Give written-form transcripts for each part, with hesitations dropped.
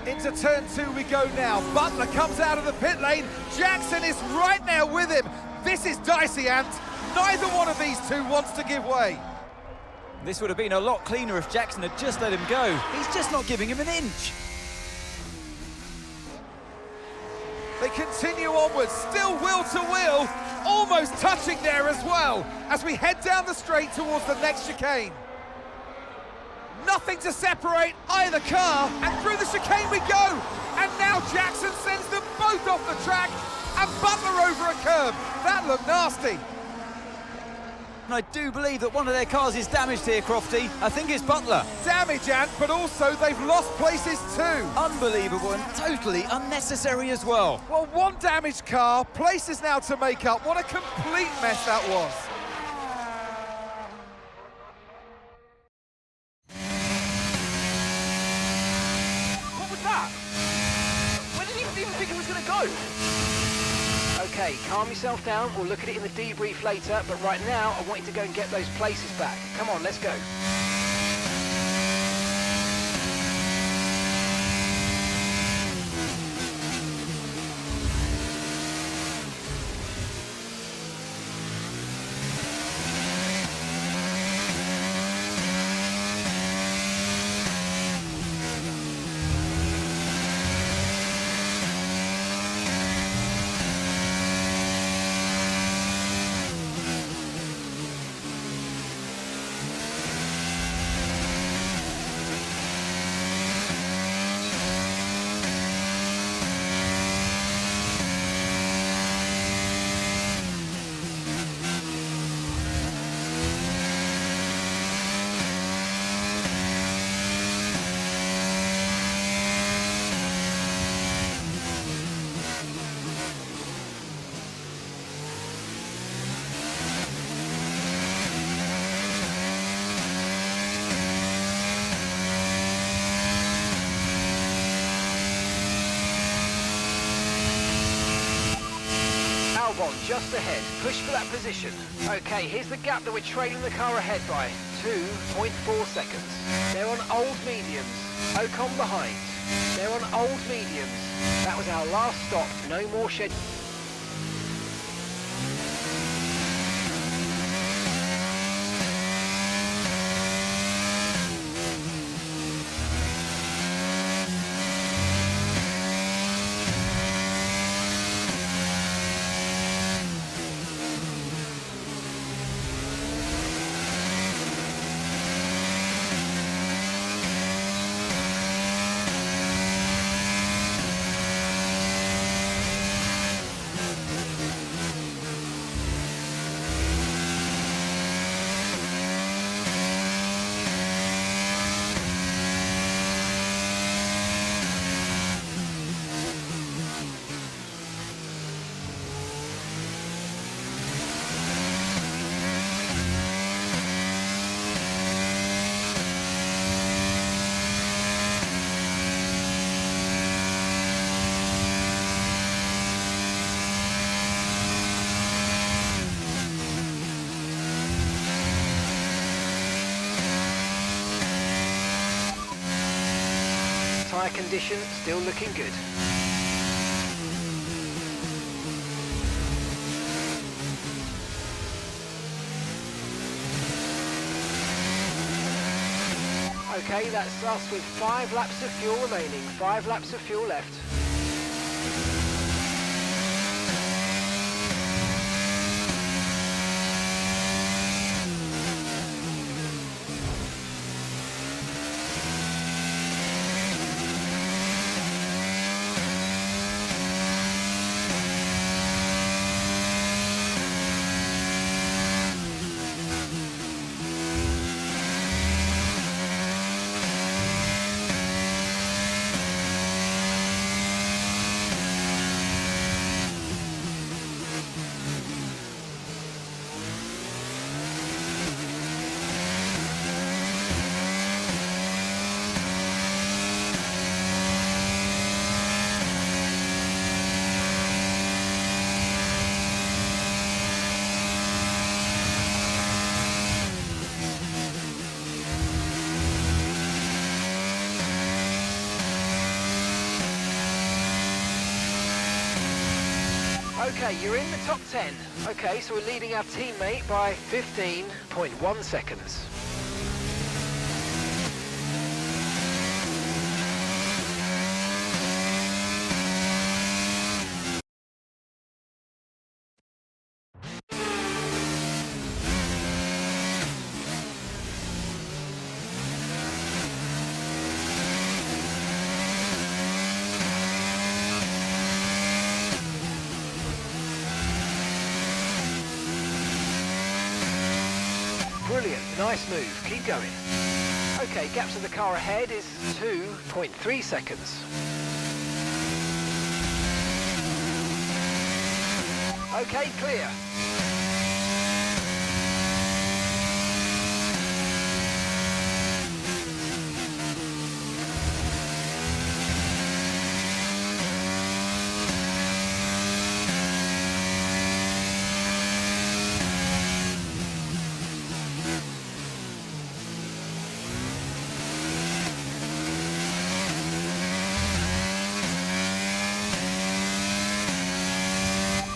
Into turn two we go now. Butler comes out of the pit lane. Jackson is right there with him. This is dicey, Ant. Neither one of these two wants to give way. This would have been a lot cleaner if Jackson had just let him go. He's just not giving him an inch. They continue onwards, still wheel to wheel, almost touching there as well, as we head down the straight towards the next chicane. Nothing to separate either car, and through the chicane we go. And now Jackson sends them both off the track, and Butler over a curb. That looked nasty. And I do believe that one of their cars is damaged here, Crofty. I think it's Butler. Damage, Ant, but also they've lost places too. Unbelievable and totally unnecessary as well. Well, one damaged car, places now to make up. What a complete mess that was. What was that? Where did he even think it was going to go? Okay, calm yourself down. We'll look at it in the debrief later, but right now I want you to go and get those places back. Come on, let's go. Albon just ahead, push for that position. Okay, here's the gap that we're trailing the car ahead by, 2.4 seconds. They're on old mediums, Ocon behind. They're on old mediums. That was our last stop, no more schedule. Tyre condition still looking good. Okay, that's us with 5 laps of fuel remaining, 5 laps of fuel left. Okay, you're in the top 10. Okay, so we're leading our teammate by 15.1 seconds. Brilliant, nice move, keep going. Okay, gap to the car ahead is 2.3 seconds. Okay, clear.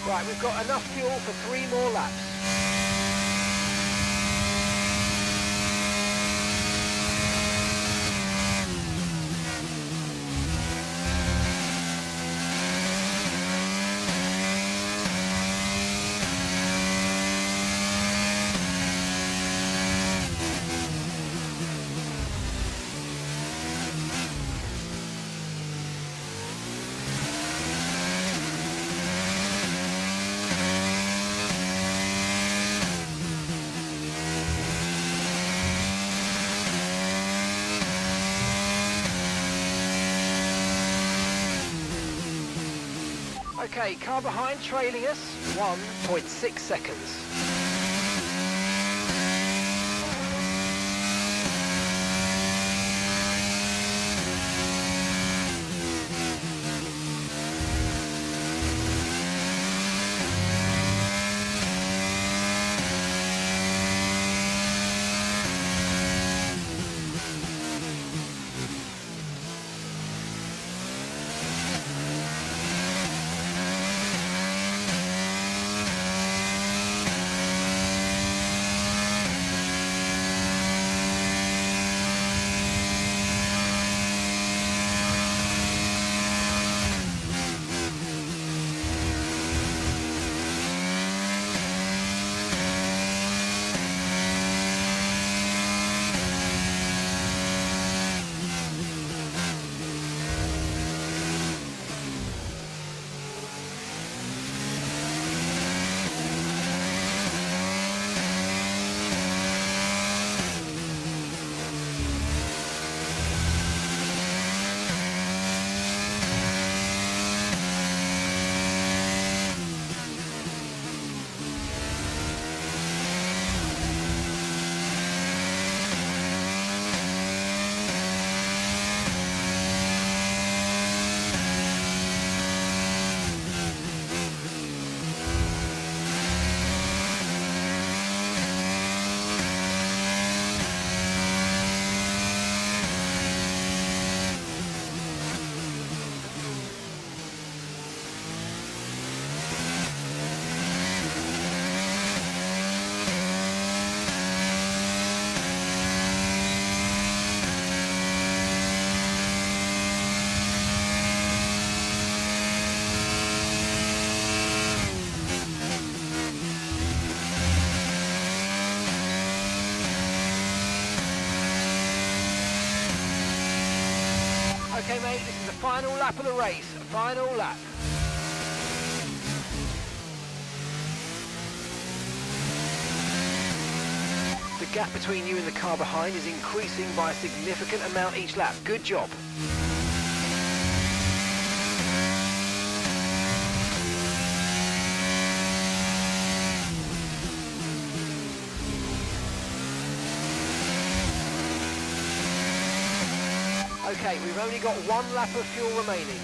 Right, we've got enough fuel for 3 more laps. Okay, car behind trailing us, 1.6 seconds. Okay mate, this is the final lap of the race, final lap. The gap between you and the car behind is increasing by a significant amount each lap. Good job. Okay, we've only got 1 lap of fuel remaining.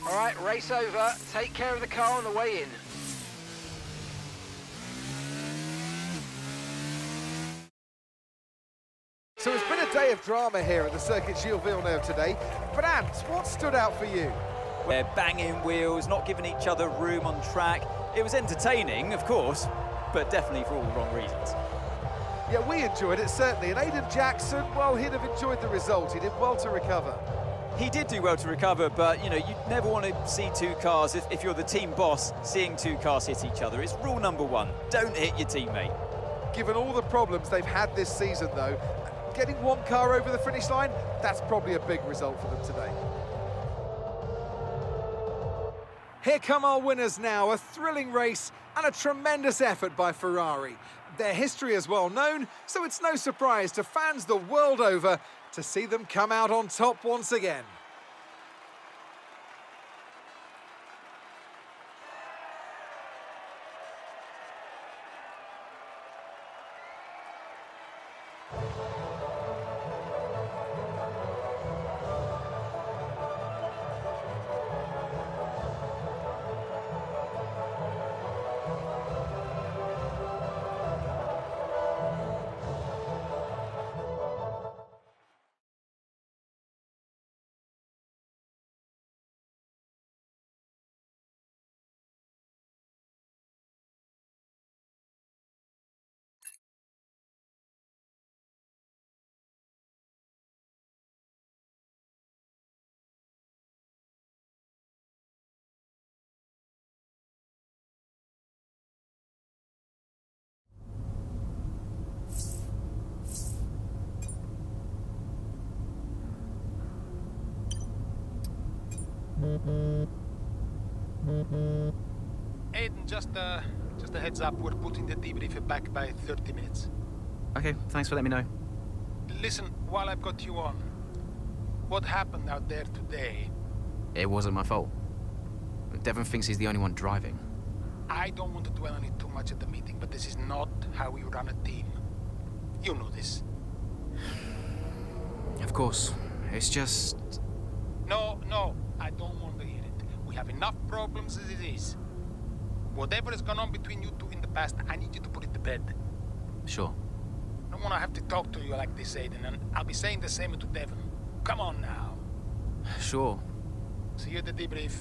All right, race over. Take care of the car on the way in. So it's been a day of drama here at the Circuit Gilles Villeneuve today. But Ant, what stood out for you? They're banging wheels, not giving each other room on track. It was entertaining, of course, but definitely for all the wrong reasons. Yeah, we enjoyed it, certainly. And Aiden Jackson, well, he'd have enjoyed the result. He did well to recover. He did do well to recover, but, you know, you'd never want to see two cars, if you're the team boss, seeing two cars hit each other. It's rule number one, don't hit your teammate. Given all the problems they've had this season, though, getting one car over the finish line, that's probably a big result for them today. Here come our winners now, a thrilling race and a tremendous effort by Ferrari. Their history is well known, so it's no surprise to fans the world over to see them come out on top once again. Aiden, just a heads up, we're putting the debrief back by 30 minutes. Okay, thanks for letting me know. Listen, while I've got you on, what happened out there today? It wasn't my fault. Devon thinks he's the only one driving. I don't want to dwell on it too much at the meeting, but this is not how we run a team. You know this. Of course. It's just... No, I don't want to hear it. We have enough problems as it is. Whatever has gone on between you two in the past, I need you to put it to bed. Sure. I don't want to have to talk to you like this, Aiden, and I'll be saying the same to Devon. Come on now. Sure. See you at the debrief.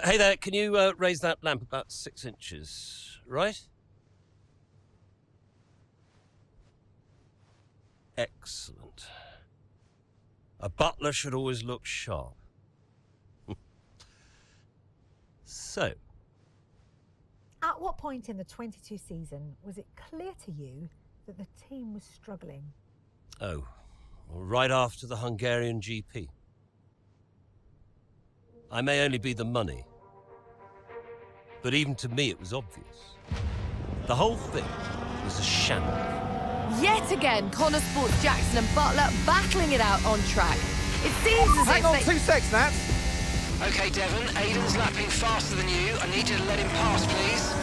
Hey there, can you raise that lamp about 6 inches, right? Excellent. A butler should always look sharp. So. At what point in the 22 season was it clear to you that the team was struggling? Oh, well, right after the Hungarian GP. I may only be the money, but even to me it was obvious. The whole thing was a shambles. Yet again, Connor Sports Jackson and Butler battling it out on track. It seems as Hang if on they... 2 seconds, Nat. Okay, Devon, Aiden's lapping faster than you. I need you to let him pass, please.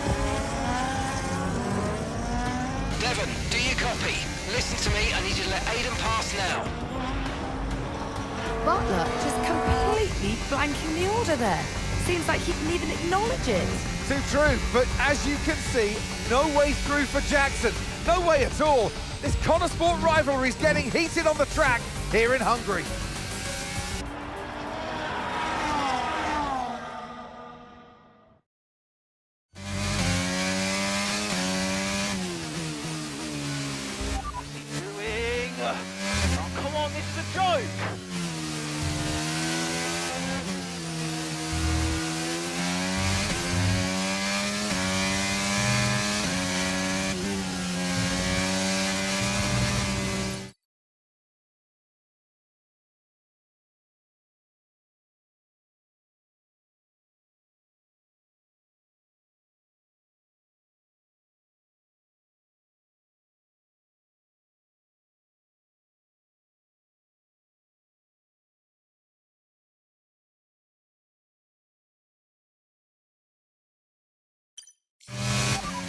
Devon, do you copy? Listen to me, I need you to let Aiden pass now. Butler just completely blanking the order there. Seems like he didn't even acknowledge it. Too true, but as you can see, no way through for Jackson. No way at all. This Connor Sport rivalry is getting heated on the track here in Hungary.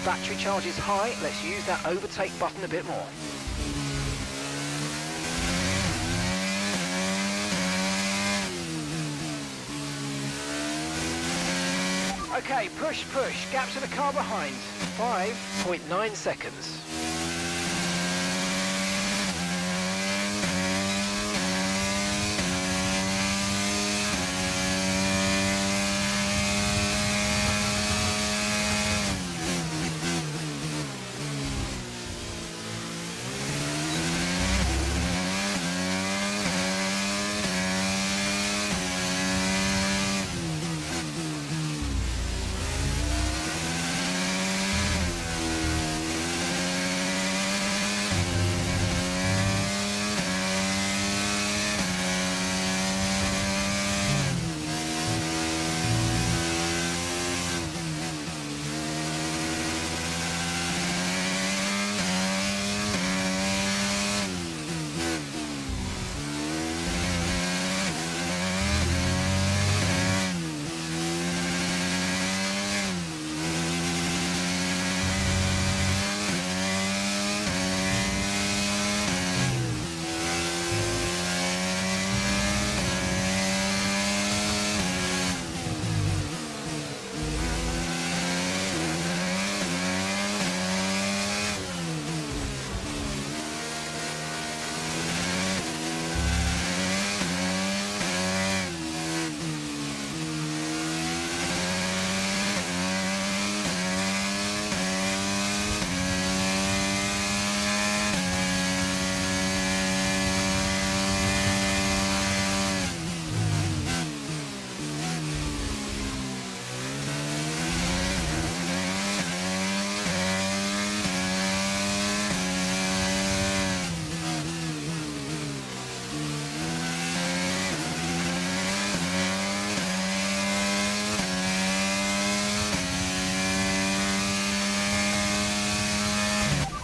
Battery charge is high. Let's use that overtake button a bit more. Okay, push, push. Gap to the car behind. 5.9 seconds.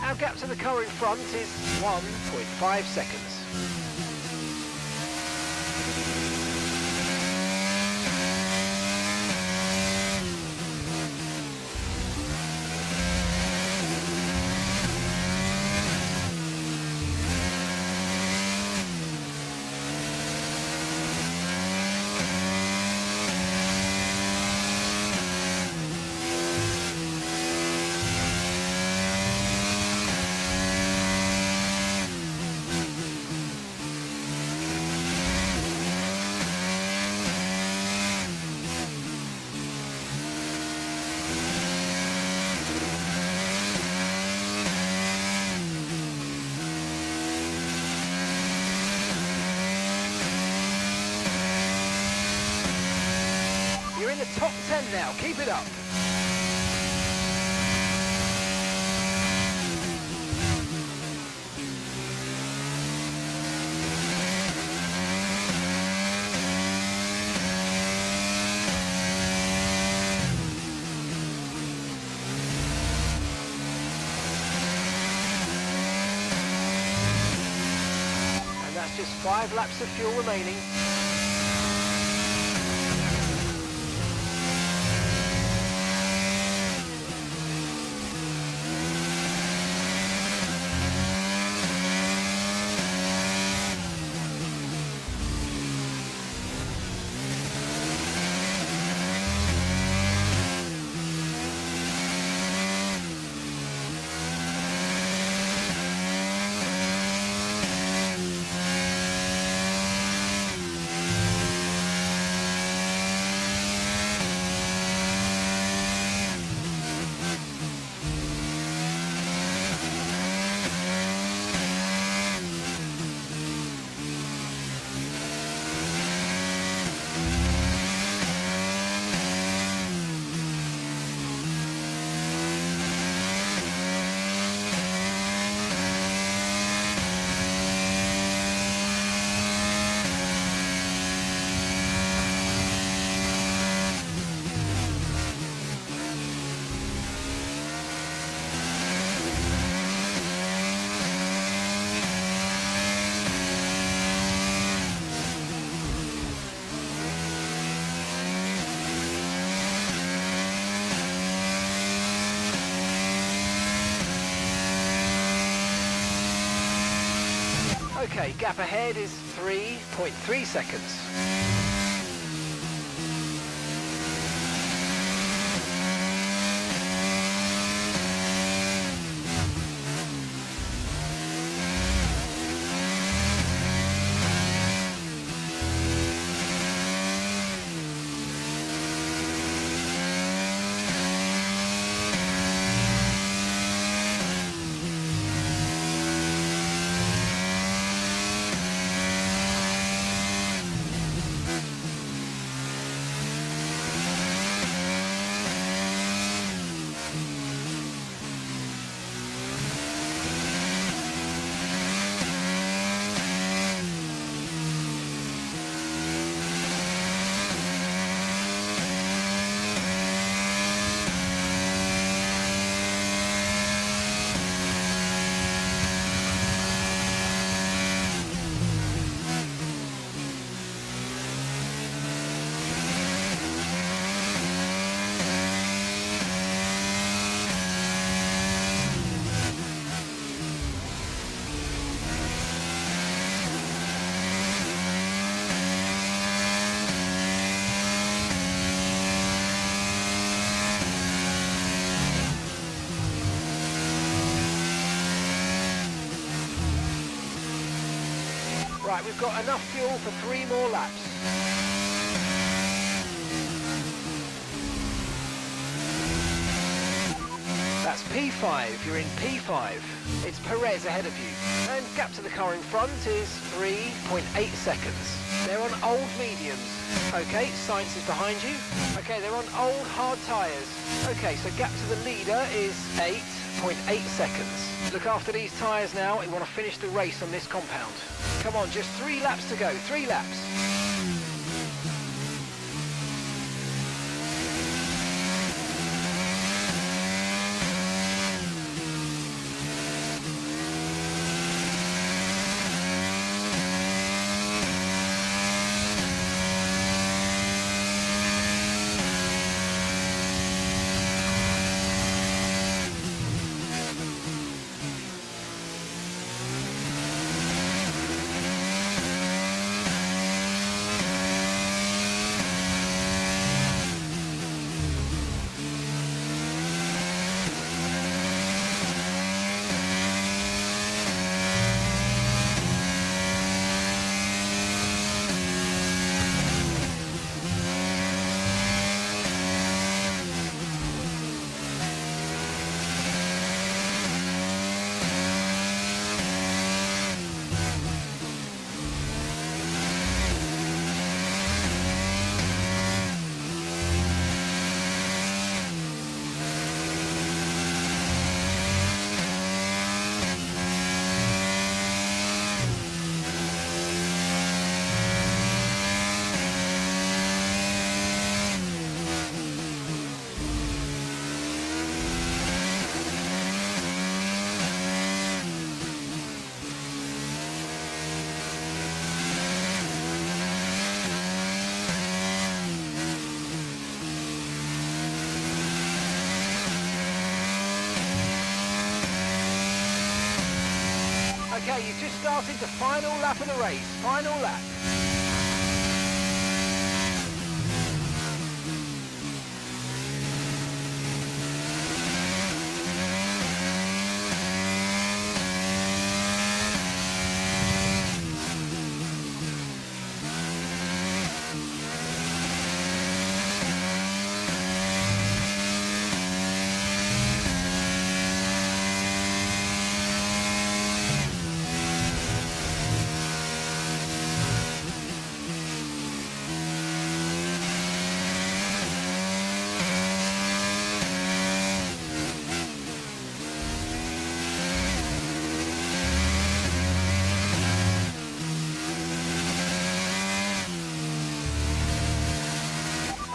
Our gap to the car in front is 1.5 seconds. You're in the top 10 now, keep it up. And that's just 5 laps of fuel remaining. Okay, gap ahead is 3.3 seconds. Right, we've got enough fuel for 3 more laps. That's P5, you're in P5. It's Perez ahead of you. And gap to the car in front is 3.8 seconds. They're on old mediums. Okay, Sainz is behind you. Okay, they're on old hard tyres. Okay, so gap to the leader is 8.8 seconds. Look after these tyres now. We want to finish the race on this compound. Come on, just 3 laps to go. 3 laps. Okay, you've just started the final lap of the race. Final lap.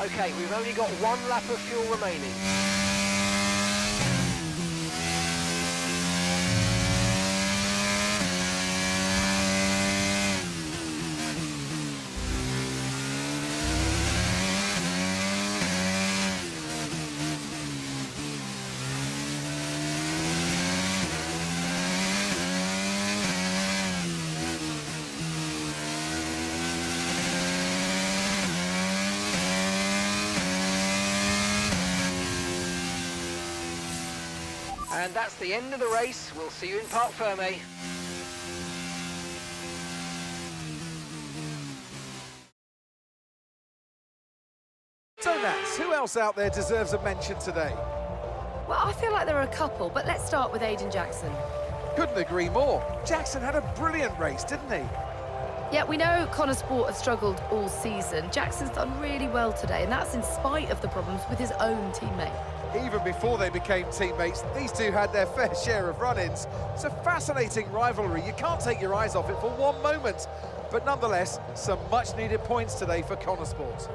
Okay, we've only got 1 lap of fuel remaining. And that's the end of the race. We'll see you in Parc Ferme. So Nats, who else out there deserves a mention today? Well, I feel like there are a couple, but let's start with Aiden Jackson. Couldn't agree more. Jackson had a brilliant race, didn't he? Yeah, we know Connor Sport have struggled all season. Jackson's done really well today, and that's in spite of the problems with his own teammate. Even before they became teammates, these two had their fair share of run-ins. It's a fascinating rivalry. You can't take your eyes off it for one moment. But nonetheless, some much-needed points today for Connor Sport.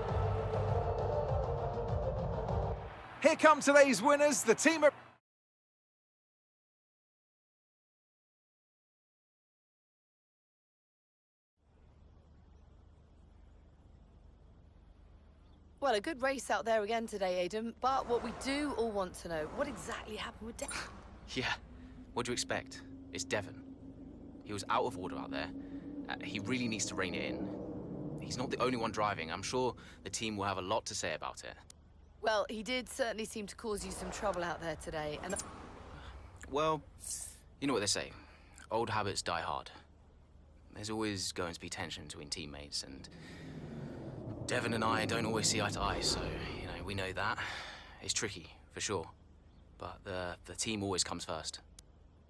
Here come today's winners, the team at... Well, a good race out there again today, Aiden. But what we do all want to know, what exactly happened with Devon? Yeah, what do you expect? It's Devon. He was out of order out there. He really needs to rein it in. He's not the only one driving. I'm sure the team will have a lot to say about it. Well, he did certainly seem to cause you some trouble out there today, and... Well, you know what they say. Old habits die hard. There's always going to be tension between teammates, and Devon and I don't always see eye to eye, so, you know, we know that. It's tricky, for sure. But the team always comes first.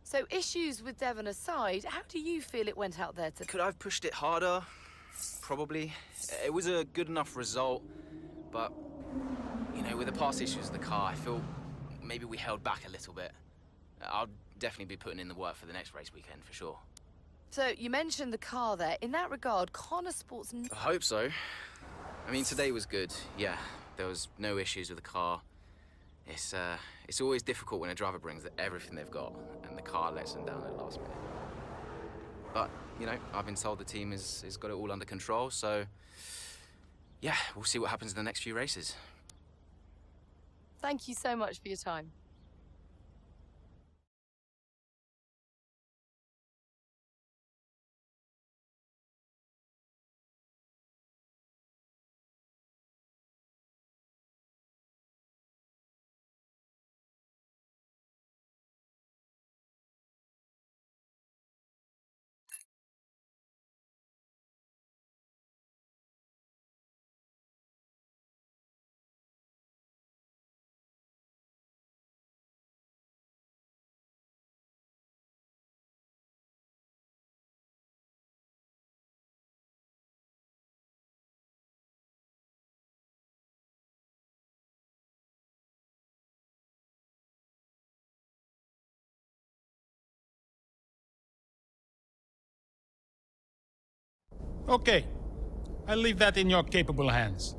So, issues with Devon aside, how do you feel it went out there today? Could I have pushed it harder? Probably. It was a good enough result, but, you know, with the past issues with the car, I feel maybe we held back a little bit. I'll definitely be putting in the work for the next race weekend, for sure. So, you mentioned the car there. In that regard, Connor Sport's... I hope so. I mean, today was good, yeah. There was no issues with the car. It's always difficult when a driver brings everything they've got and the car lets them down at the last minute. But, you know, I've been told the team has got it all under control, so yeah, we'll see what happens in the next few races. Thank you so much for your time. Okay, I'll leave that in your capable hands.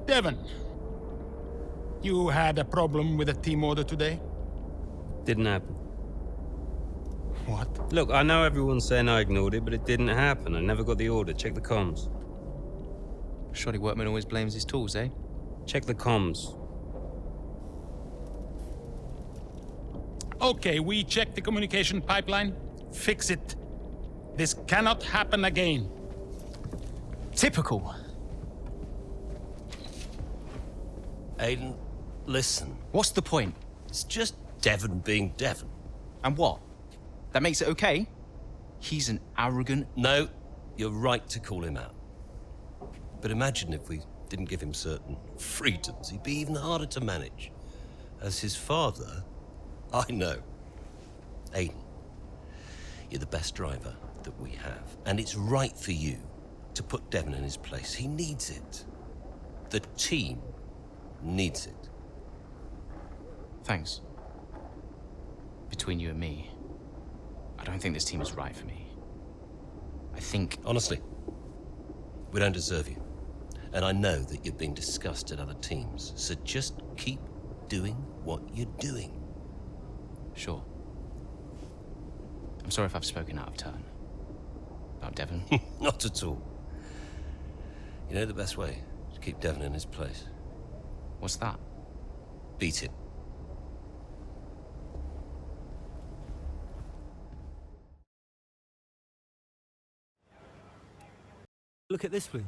Devon, you had a problem with a team order today? Didn't happen. What? Look, I know everyone's saying I ignored it, but it didn't happen. I never got the order. Check the comms. Shoddy workman always blames his tools, eh? Check the comms. Okay, we checked the communication pipeline. Fix it. This cannot happen again. Typical. Aiden, listen. What's the point? It's just Devon being Devon. And what? That makes it okay? He's an arrogant... No, you're right to call him out. But imagine if we didn't give him certain freedoms. He'd be even harder to manage. As his father, I know. Aiden, you're the best driver that we have. And it's right for you to put Devon in his place. He needs it. The team needs it. Thanks. Between you and me, I don't think this team is right for me. I think... Honestly, we don't deserve you. And I know that you're being discussed at other teams. So just keep doing what you're doing. Sure. I'm sorry if I've spoken out of turn. About Devon. Not at all. You know the best way to keep Devon in his place? What's that? Beat him. Look at this, please.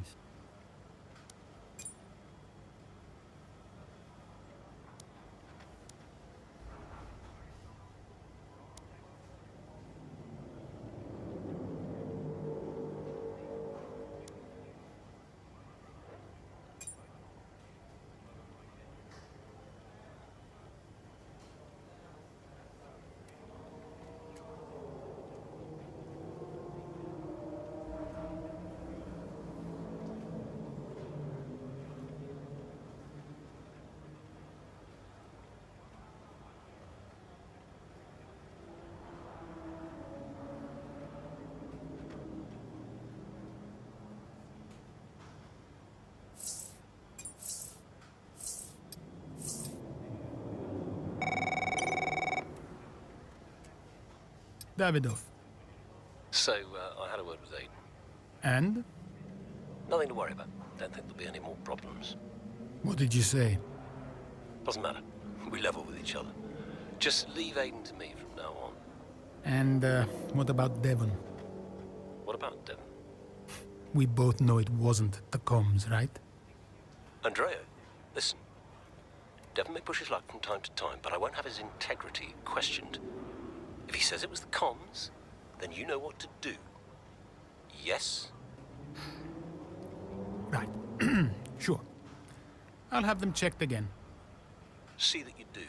Davidoff. So, I had a word with Aiden. And? Nothing to worry about. Don't think there'll be any more problems. What did you say? Doesn't matter. We level with each other. Just leave Aiden to me from now on. And, what about Devon? What about Devon? We both know it wasn't the comms, right? Andrea, listen. Devon may push his luck from time to time, but I won't have his integrity questioned. If he says it was the comms, then you know what to do. Yes? Right. Sure. I'll have them checked again. See that you do.